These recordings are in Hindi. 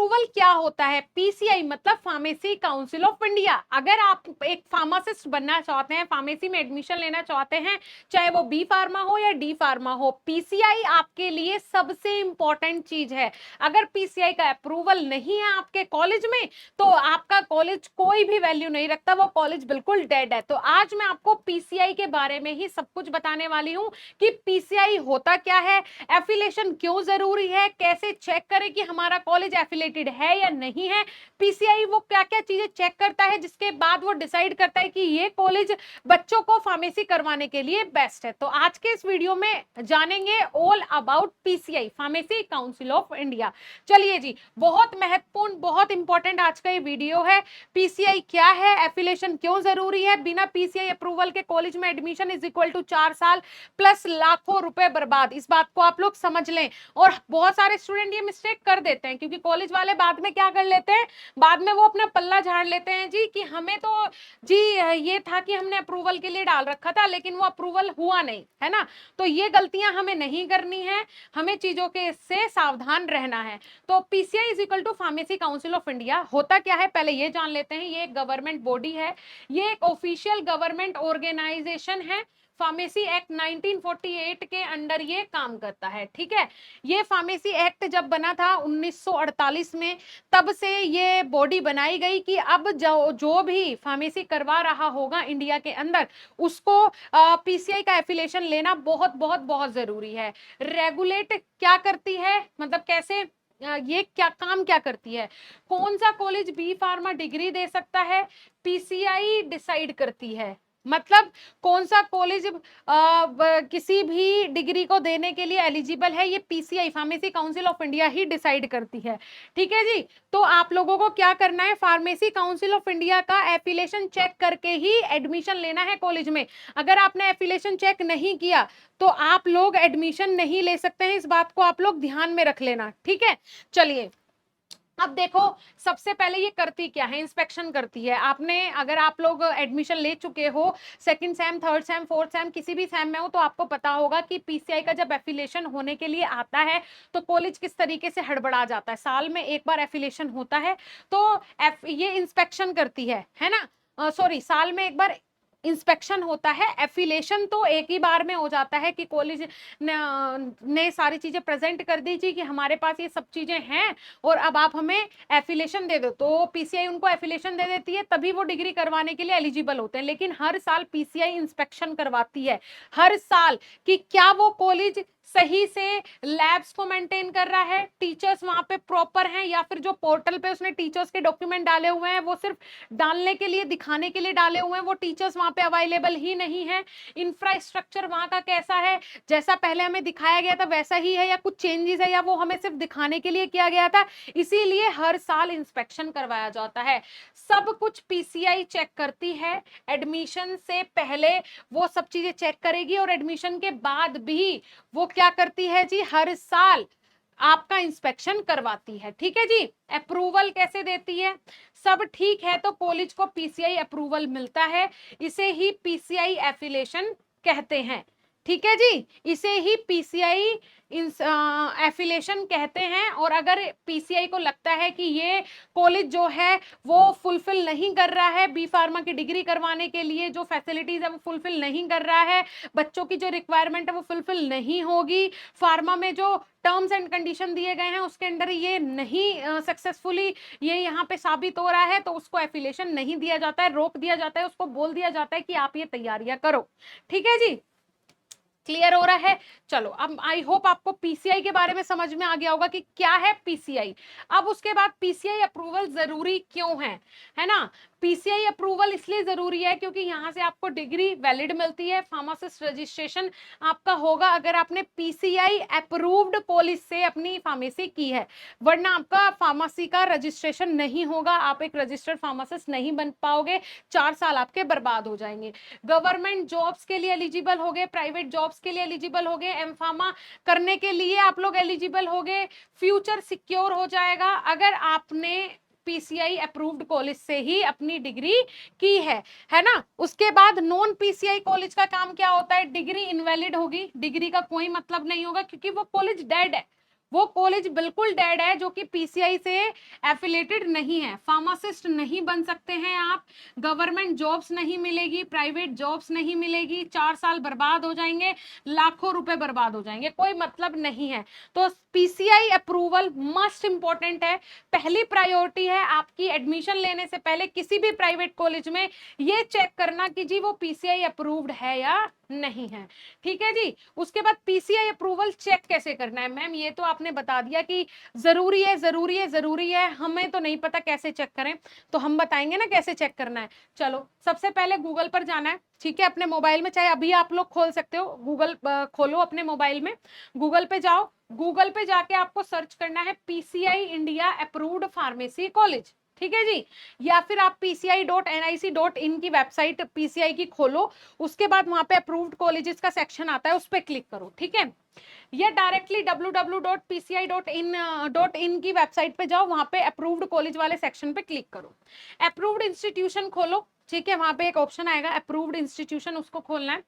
अप्रूवल क्या होता है? पीसीआई मतलब फार्मेसी काउंसिल ऑफ इंडिया। अगर आप एक फार्मासिस्ट बनना चाहते हैं, फार्मेसी में एडमिशन लेना चाहते हैं, चाहे वो बी फार्मा हो या डी फार्मा हो, पीसीआई आपके लिए सबसे इंपॉर्टेंट चीज है। अगर पीसीआई का अप्रूवल नहीं है आपके कॉलेज में, तो आपका कॉलेज कोई भी वैल्यू नहीं रखता, वो कॉलेज बिल्कुल डेड है। तो आज मैं आपको पीसीआई के बारे में ही सब कुछ बताने वाली हूँ कि पीसीआई होता क्या है, एफिलिएशन क्यों जरूरी है, कैसे चेक करें कि हमारा कॉलेज एफिलेटेड है या नहीं है, पीसीआई वो क्या क्या चीजें चेक करता है जिसके बाद वो डिसाइड करता है कि ये कॉलेज बच्चों को फार्मेसी करवाने के लिए बेस्ट है। तो आज के इस वीडियो में जानेंगे all about PCI, pharmacy council of India. चलिए जी, बहुत महत्वपूर्ण, बहुत इंपॉर्टेंट आज का ये वीडियो है। पीसीआई क्या है, एफिलिएशन क्यों जरूरी है, बिना पीसीआई अप्रूवल के कॉलेज में एडमिशन इज इक्वल टू 4 साल प्लस लाखों रुपए बर्बाद। इस बात को आप लोग समझ लें। और बहुत सारे स्टूडेंट ये मिस्टेक कर देते हैं, क्योंकि कॉलेज वाले बाद में क्या कर लेते हैं, बाद में वो अपना पल्ला झाड़ लेते हैं जी कि हमें तो जी ये था कि हमने अप्रूवल के लिए डाल रखा था, लेकिन वो अप्रूवल हुआ नहीं, है ना। तो ये गलतियां हमें नहीं करनी है, हमें चीजों के से सावधान रहना है। तो PCI is equal to pharmacy council of India होता क्या है, पहले ये जान लेते हैं। ये एक गवर्नमेंट बॉडी है, ये एक ऑफिशियल गवर्नमेंट ऑर्गेनाइजेशन है। फार्मेसी एक्ट 1948 के अंडर ये काम करता है, ठीक है। ये फार्मेसी एक्ट जब बना था 1948 में, तब से ये बॉडी बनाई गई कि अब जो भी फार्मेसी करवा रहा होगा इंडिया के अंदर, उसको पीसीआई का एफिलिएशन लेना बहुत बहुत बहुत जरूरी है। रेगुलेट क्या करती है, मतलब कैसे ये क्या काम क्या करती है, कौन सा कॉलेज बी फार्मा डिग्री दे सकता है, पीसीआई डिसाइड करती है। मतलब कौन सा कॉलेज किसी भी डिग्री को देने के लिए एलिजिबल है, ये PCI, pharmacy council of India he decide करती है, ठीक है जी। तो आप लोगों को क्या करना है, फार्मेसी काउंसिल ऑफ इंडिया का एफिलिएशन चेक करके ही एडमिशन लेना है कॉलेज में। अगर आपने एफिलिएशन चेक नहीं किया तो आप लोग एडमिशन नहीं ले सकते हैं, इस बात को आप लोग ध्यान में रख लेना, ठीक है। चलिए, अब देखो, सबसे पहले ये करती क्या है, इंस्पेक्शन करती है। आपने, अगर आप लोग एडमिशन ले चुके हो, second same, third same, fourth same, किसी भी सेम में हो, तो आपको पता होगा कि पीसीआई का जब एफिलिएशन होने के लिए आता है तो कॉलेज किस तरीके से हड़बड़ा जाता है। साल में एक बार एफिलिएशन होता है, तो ये इंस्पेक्शन करती है ना। सॉरी, साल में एक बार इंस्पेक्शन होता है। एफिलिएशन तो एक ही बार में हो जाता है कि कॉलेज ने सारी चीजें प्रेजेंट कर दी जी कि हमारे पास ये सब चीजें हैं और अब आप हमें एफिलिएशन दे दो, तो पीसीआई उनको एफिलिएशन दे देती है, तभी वो डिग्री करवाने के लिए एलिजिबल होते हैं। लेकिन हर साल पीसीआई इंस्पेक्शन करवाती है, हर साल, कि क्या वो कॉलेज सही से लैब्स को मेंटेन कर रहा है, टीचर्स वहां पे प्रॉपर हैं, या फिर जो पोर्टल पे उसने टीचर्स के डॉक्यूमेंट डाले हुए हैं वो सिर्फ डालने के लिए, दिखाने के लिए डाले हुए हैं, वो टीचर्स वहां पे अवेलेबल ही नहीं है। इंफ्रास्ट्रक्चर वहां का कैसा है, जैसा पहले हमें दिखाया गया था वैसा ही है, या कुछ चेंजेस है, या वो हमें सिर्फ दिखाने के लिए किया गया था। इसीलिए हर साल इंस्पेक्शन करवाया जाता है। सब कुछ पीसीआई चेक करती है। एडमिशन से पहले वो सब चीजें चेक करेगी, और एडमिशन के बाद भी वो क्या करती है जी, हर साल आपका इंस्पेक्शन करवाती है, ठीक है जी। अप्रूवल कैसे देती है, सब ठीक है तो कॉलेज को पीसीआई अप्रूवल मिलता है, इसे ही पीसीआई एफिलिएशन कहते हैं, ठीक है जी। इसे ही पीसीआई एफिलिएशन कहते हैं। और अगर पीसीआई को लगता है कि ये कॉलेज जो है वो फुलफिल नहीं कर रहा है, बी फार्मा की डिग्री करवाने के लिए जो फैसिलिटीज है वो फुलफिल नहीं कर रहा है, बच्चों की जो रिक्वायरमेंट है वो फुलफिल नहीं होगी, फार्मा में जो टर्म्स एंड कंडीशन दिए गए हैं उसके अंडर ये नहीं सक्सेसफुली ये यहाँ पे साबित हो रहा है, तो उसको एफिलिएशन नहीं दिया जाता है, रोक दिया जाता है, उसको बोल दिया जाता है कि आप ये तैयारियां करो, ठीक है जी। क्लियर हो रहा है। चलो, अब आई होप आपको पीसीआई के बारे में समझ में आ गया होगा कि क्या है पीसीआई। अब उसके बाद पीसीआई अप्रूवल जरूरी क्यों है ना। पीसीआई अप्रूवल इसलिए जरूरी है क्योंकि यहां से आपको डिग्री वैलिड मिलती है, फार्मासिस्ट रजिस्ट्रेशन आपका होगा अगर आपने पीसीआई अप्रूव्ड कॉलेज से अपनी फार्मेसी की है, वरना आपका फार्मेसी का रजिस्ट्रेशन नहीं होगा, आप एक रजिस्टर्ड फार्मासिस्ट नहीं बन पाओगे, 4 साल आपके बर्बाद हो जाएंगे। गवर्नमेंट जॉब्स के लिए एलिजिबल हो गए, प्राइवेट जॉब्स के लिए एलिजिबल हो गए, एम फार्मा करने के लिए आप लोग एलिजिबल हो गए, फ्यूचर सिक्योर हो जाएगा अगर आपने पीसीआई अप्रूव्ड कॉलेज से ही अपनी डिग्री की है ना। उसके बाद नॉन पीसीआई कॉलेज का काम क्या होता है, डिग्री इनवैलिड होगी, डिग्री का कोई मतलब नहीं होगा क्योंकि वो कॉलेज डेड है, वो कॉलेज बिल्कुल डेड है जो कि पीसीआई से एफिलेटेड नहीं है। फार्मासिस्ट नहीं बन सकते हैं आप, गवर्नमेंट जॉब्स नहीं मिलेगी, प्राइवेट जॉब्स नहीं मिलेगी, 4 साल बर्बाद हो जाएंगे, लाखों रुपए बर्बाद हो जाएंगे, कोई मतलब नहीं है। तो पीसीआई अप्रूवल मस्ट इंपॉर्टेंट है, पहली प्रायोरिटी है आपकी। एडमिशन लेने से पहले किसी भी प्राइवेट कॉलेज में ये चेक करना कि जी वो पीसीआई अप्रूव्ड है या नहीं है, ठीक है जी। उसके बाद पीसीआई अप्रूवल चेक कैसे करना है मैम, ये तो आपने बता दिया कि जरूरी है जरूरी है जरूरी है, हमें तो नहीं पता कैसे चेक करें, तो हम बताएंगे ना कैसे चेक करना है। चलो सबसे पहले गूगल पर जाना है, ठीक है, अपने मोबाइल में, चाहे अभी आप लोग खोल सकते हो, गूगल खोलो अपने मोबाइल में, गूगल पे जाओ, गूगल पे जाके आपको सर्च करना है PCI India approved pharmacy college, ठीक है जी। या फिर आप pci.nic.in की वेबसाइट पीसीआई की खोलो, उसके बाद वहां पे अप्रूव्ड कॉलेजेस का सेक्शन आता है, उस पर क्लिक करो, ठीक है। या डायरेक्टली www.pci.in की वेबसाइट पे जाओ, वहां पे अप्रूव्ड कॉलेज वाले सेक्शन पे क्लिक करो, अप्रूव्ड इंस्टीट्यूशन खोलो, ठीक है, वहां पे एक ऑप्शन आएगा अप्रूव्ड इंस्टीट्यूशन, उसको खोलना है।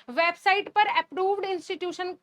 वेबसाइट पर अप्रूव्ड इंस्टीट्यूशन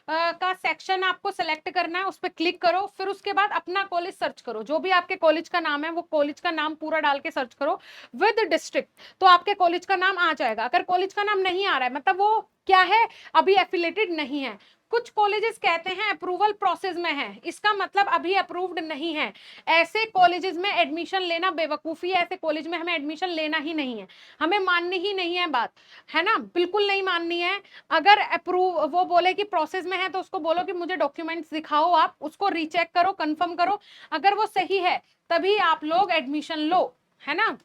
का सेक्शन आपको सेलेक्ट करना है, उस पर क्लिक करो, फिर उसके बाद अपना कॉलेज सर्च करो, जो भी आपके कॉलेज का नाम है वो कॉलेज का नाम पूरा डाल के सर्च करो विद डिस्ट्रिक्ट, तो आपके कॉलेज का नाम आ जाएगा। अगर कॉलेज का नाम नहीं आ रहा है मतलब वो क्या है, अभी एफिलेटेड नहीं है। कुछ कॉलेजेस कहते हैं अप्रूवल प्रोसेस में है, इसका मतलब अभी अप्रूव्ड नहीं है। ऐसे कॉलेजेस में एडमिशन लेना बेवकूफी है, ऐसे कॉलेज में हमें एडमिशन लेना ही नहीं है, हमें माननी ही नहीं है बात, है ना, बिल्कुल नहीं माननी है। अगर अप्रूव वो बोले कि प्रोसेस में है तो उसको बोलो कि मुझे डॉक्यूमेंट्स दिखाओ, आप उसको रीचेक करो, कंफर्म करो, अगर वो सही है तभी आप लोग एडमिशन लो, है ना।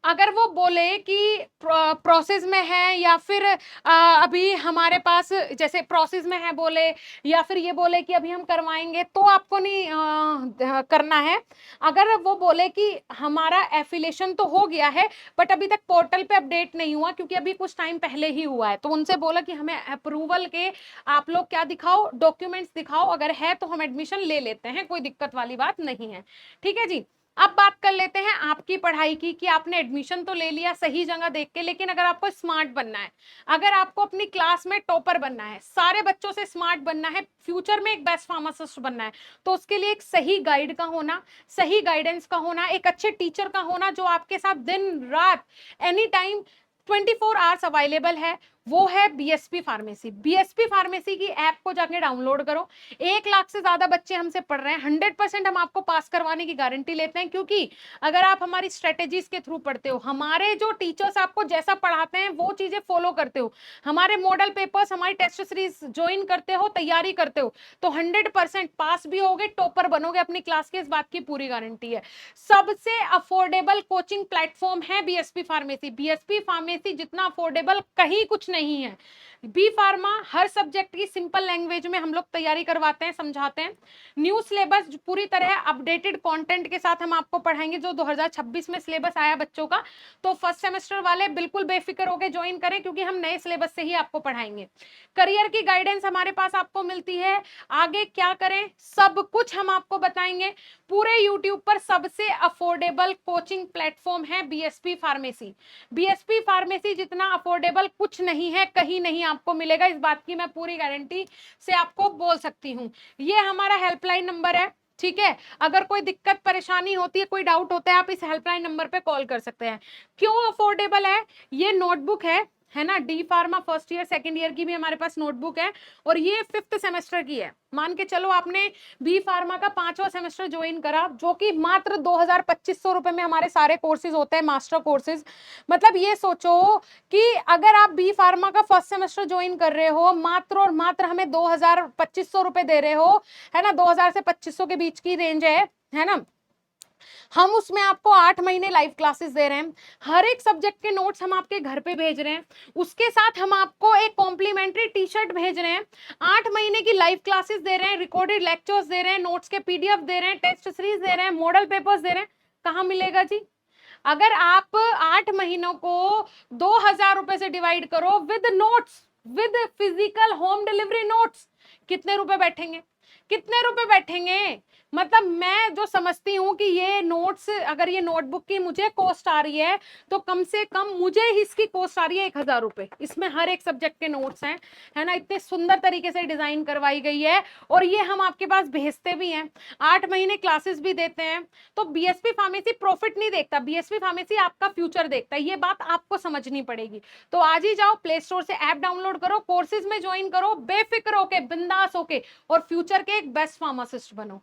अगर वो बोले कि प्रोसेस में है या फिर अभी हमारे पास जैसे प्रोसेस में है बोले, या फिर ये बोले कि अभी हम करवाएंगे, तो आपको नहीं करना है। अगर वो बोले कि हमारा एफिलेशन तो हो गया है बट अभी तक पोर्टल पे अपडेट नहीं हुआ क्योंकि अभी कुछ टाइम पहले ही हुआ है, तो उनसे बोला कि हमें अप्रूवल के आप लोग क्या दिखाओ, डॉक्यूमेंट्स दिखाओ, अगर है तो हम एडमिशन ले लेते हैं, कोई दिक्कत वाली बात नहीं है, ठीक है जी। अब बात कर लेते हैं आपकी पढ़ाई की, कि आपने एडमिशन तो ले लिया सही जगह देख के, लेकिन अगर आपको स्मार्ट बनना है, अगर आपको अपनी क्लास में टॉपर बनना है, सारे बच्चों से स्मार्ट बनना है, फ्यूचर में एक बेस्ट फार्मासिस्ट बनना है, तो उसके लिए एक सही गाइड का होना, सही गाइडेंस का होना, एक अच्छे टीचर का होना जो आपके साथ दिन रात एनी टाइम 24 आवर्स अवेलेबल है, वो है बीएसपी फार्मेसी। बीएसपी फार्मेसी की ऐप को जाके डाउनलोड करो, 1 लाख से ज्यादा बच्चे हमसे पढ़ रहे हैं, 100% हम आपको पास करवाने की गारंटी लेते हैं, क्योंकि अगर आप हमारी स्ट्रेटेजीज के थ्रू पढ़ते हो, हमारे जो टीचर्स आपको जैसा पढ़ाते हैं वो चीजें फॉलो करते हो, हमारे मॉडल पेपर्स, हमारी टेस्ट सीरीज ज्वाइन करते हो, तैयारी करते हो, तो 100% पास भी होगे, टॉपर बनोगे अपनी क्लास के, इस बात की पूरी गारंटी है। सबसे अफोर्डेबल कोचिंग प्लेटफॉर्म है बीएसपी फार्मेसी। बीएसपी फार्मेसी जितना अफोर्डेबल कहीं कुछ नहीं है। बी फार्मा हर सब्जेक्ट की सिंपल लैंग्वेज में हम लोग तैयारी करवाते हैं, समझाते हैं। न्यू सिलेबस पूरी तरह अपडेटेड कंटेंट के साथ हम आपको पढ़ाएंगे, जो 2026 में सिलेबस आया बच्चों का, तो फर्स्ट सेमेस्टर वाले बिल्कुल बेफिक्र होकर ज्वाइन करें, क्योंकि हम नए सिलेबस से ही आपको पढ़ाएंगे। करियर की गाइडेंस हमारे पास आपको मिलती है, आगे क्या करें सब कुछ हम आपको बताएंगे। पूरे यूट्यूब पर सबसे अफोर्डेबल कोचिंग प्लेटफॉर्म है बीएसपी फार्मेसी। बीएसपी फार्मेसी जितना अफोर्डेबल कुछ नहीं है, कहीं नहीं आपको मिलेगा, इस बात की मैं पूरी गारंटी से आपको बोल सकती हूँ। ये हमारा हेल्पलाइन नंबर है, ठीक है, अगर कोई दिक्कत परेशानी होती है, कोई डाउट होता है, आप इस हेल्पलाइन नंबर पे कॉल कर सकते हैं। क्यों अफोर्डेबल है, ये नोटबुक है ना, D pharma first year second year की भी हमारे पास नोटबुक है, और ये 5th सेमेस्टर की है। मान के चलो आपने बी फार्मा का 5वां सेमेस्टर ज्वाइन करा, जो कि मात्र 2,2500 रुपए में हमारे सारे कोर्सेज होते हैं, मास्टर कोर्सेज। मतलब ये सोचो कि अगर आप बी फार्मा का फर्स्ट सेमेस्टर ज्वाइन कर रहे हो, मात्र और मात्र हमें 2,2500 रुपए दे रहे हो, है ना, 2,000 से 2,500 के बीच की रेंज है ना। हम उसमें आपको 8 महीने लाइव क्लासेस दे रहे हैं, हर एक सब्जेक्ट के नोट्स हम आपके घर पे भेज रहे हैं, उसके साथ हम आपको एक कॉम्प्लीमेंट्री टी शर्ट भेज रहे हैं, 8 महीने की लाइव क्लासेस दे रहे हैं, रिकॉर्डेड लेक्चर्स दे रहे हैं, नोट्स के पीडीएफ दे रहे हैं, टेस्ट सीरीज दे रहे हैं, मॉडल पेपर्स दे रहे हैं। कहाँ मिलेगा जी? अगर आप 8 महीनों को 2,000 रुपए से डिवाइड करो with notes, with physical home delivery notes, कितने रुपए बैठेंगे? कितने रुपए बैठेंगे? मतलब मैं जो समझती हूँ कि ये नोट्स, अगर ये नोटबुक की मुझे कॉस्ट आ रही है तो कम से कम मुझे इसकी कॉस्ट आ रही है 1,000 रुपए। इसमें हर एक सब्जेक्ट के नोट्स हैं, है ना, इतने सुंदर तरीके से डिजाइन करवाई गई है, और ये हम आपके पास भेजते भी हैं, 8 महीने क्लासेस भी देते हैं। तो बीएसपी फार्मेसी प्रॉफिट नहीं देखता, बीएसपी फार्मेसी आपका फ्यूचर देखता है, ये बात आपको समझनी पड़ेगी। तो आज ही जाओ प्ले स्टोर से ऐप डाउनलोड करो, कोर्सेज में ज्वाइन करो, बेफिक्र होके, बिंदास होके, और फ्यूचर के एक बेस्ट फार्मासिस्ट बनो।